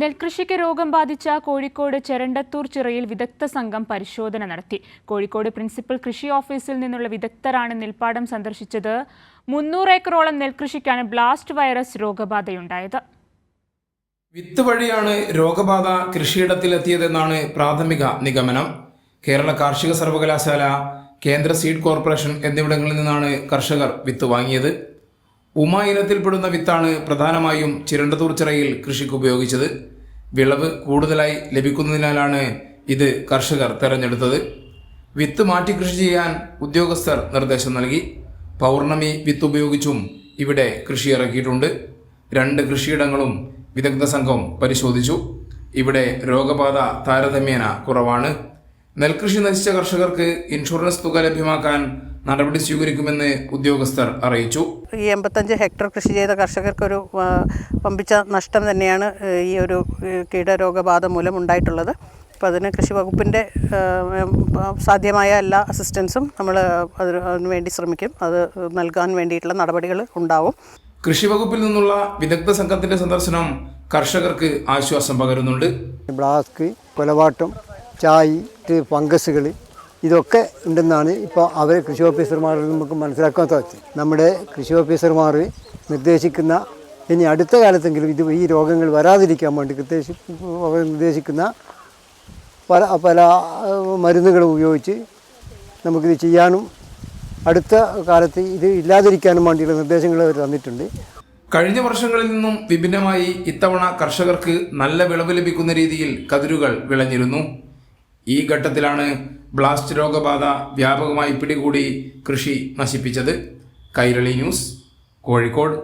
നെൽകൃഷിക്ക് രോഗം ബാധിച്ച കോഴിക്കോട് ചെരണ്ടത്തൂർ ചിറയിൽ വിദഗ്ധ സംഘം പരിശോധന നടത്തി. കോഴിക്കോട് പ്രിൻസിപ്പൽ കൃഷി ഓഫീസിൽ നിന്നുള്ള വിദഗ്ധരാണ് നെൽപ്പാടം സന്ദർശിച്ചത്. 300 ഏക്കറോളം നെൽകൃഷിക്കാണ് ബ്ലാസ്റ്റ് വൈറസ് രോഗബാധയുണ്ടായത്. വിത്ത് വഴിയാണ് രോഗബാധ കൃഷിയിടത്തിലെത്തിയതെന്നാണ് പ്രാഥമിക നിഗമനം. കേരള കാർഷിക സർവകലാശാല, കേന്ദ്ര സീഡ് കോർപ്പറേഷൻ എന്നിവിടങ്ങളിൽ നിന്നാണ് കർഷകർ വിത്ത് വാങ്ങിയത്. ഉമ ഇനത്തിൽപ്പെടുന്ന വിത്താണ് പ്രധാനമായും ചിരണ്ടത്തൂർ ചിറയിൽ കൃഷിക്ക് ഉപയോഗിച്ചത്. വിളവ് കൂടുതലായി ലഭിക്കുന്നതിനാലാണ് ഇത് കർഷകർ തെരഞ്ഞെടുത്തത്. വിത്ത് മാറ്റി കൃഷി ചെയ്യാൻ ഉദ്യോഗസ്ഥർ നിർദ്ദേശം നൽകി. പൗർണമി വിത്ത് ഉപയോഗിച്ചും ഇവിടെ കൃഷി ഇറക്കിയിട്ടുണ്ട്. 2 കൃഷിയിടങ്ങളും വിദഗ്ധ സംഘം പരിശോധിച്ചു. ഇവിടെ രോഗബാധ താരതമ്യേന കുറവാണ്. നെൽകൃഷി നശിച്ച കർഷകർക്ക് ഇൻഷുറൻസ് തുക ലഭ്യമാക്കാൻ നടപടി സ്വീകരിക്കുമെന്ന് ഉദ്യോഗസ്ഥർ അറിയിച്ചു. ഈ 85 ഹെക്ടർ കൃഷി ചെയ്ത കർഷകർക്കൊരു വമ്പിച്ച നഷ്ടം തന്നെയാണ് ഈ ഒരു കീടരോഗബാധ മൂലം ഉണ്ടായിട്ടുള്ളത്. അപ്പോൾ അതിന് കൃഷി വകുപ്പിൻ്റെ സാധ്യമായ എല്ലാ അസിസ്റ്റൻസും നമ്മൾ അതിനു വേണ്ടി ശ്രമിക്കും. അത് നൽകാൻ വേണ്ടിയിട്ടുള്ള നടപടികൾ ഉണ്ടാവും. കൃഷി വകുപ്പിൽ നിന്നുള്ള വിദഗ്ധ സംഘത്തിന്റെ സന്ദർശനം കർഷകർക്ക് ആശ്വാസം പകരുന്നുണ്ട്. ബ്ലാസ്ക്, കൊലവാട്ടം, ചായ്, ഫംഗസുകൾ ഇതൊക്കെ ഉണ്ടെന്നാണ് ഇപ്പോൾ അവർ കൃഷി ഓഫീസർമാരിൽ നമുക്ക് മനസ്സിലാക്കാൻ സാധിച്ചത്. നമ്മുടെ കൃഷി ഓഫീസർമാർ നിർദ്ദേശിക്കുന്ന ഇനി അടുത്ത കാലത്തെങ്കിലും ഈ രോഗങ്ങൾ വരാതിരിക്കാൻ വേണ്ടി അവർ നിർദ്ദേശിക്കുന്ന പല മരുന്നുകളും ഉപയോഗിച്ച് നമുക്കിത് ചെയ്യാനും അടുത്ത കാലത്ത് ഇത് ഇല്ലാതിരിക്കാനും വേണ്ടിയുള്ള നിർദ്ദേശങ്ങൾ അവർ തന്നിട്ടുണ്ട്. കഴിഞ്ഞ വർഷങ്ങളിൽ നിന്നും വിഭിന്നമായി ഇത്തവണ കർഷകർക്ക് നല്ല വിളവ് ലഭിക്കുന്ന രീതിയിൽ കതിരുകൾ വിളഞ്ഞിരുന്നു. ഈ ഘട്ടത്തിലാണ് ബ്ലാസ്റ്റ് രോഗബാധ വ്യാപകമായി പിടികൂടി കൃഷി നശിപ്പിച്ചത്. കൈരളി ന്യൂസ്, കോഴിക്കോട്.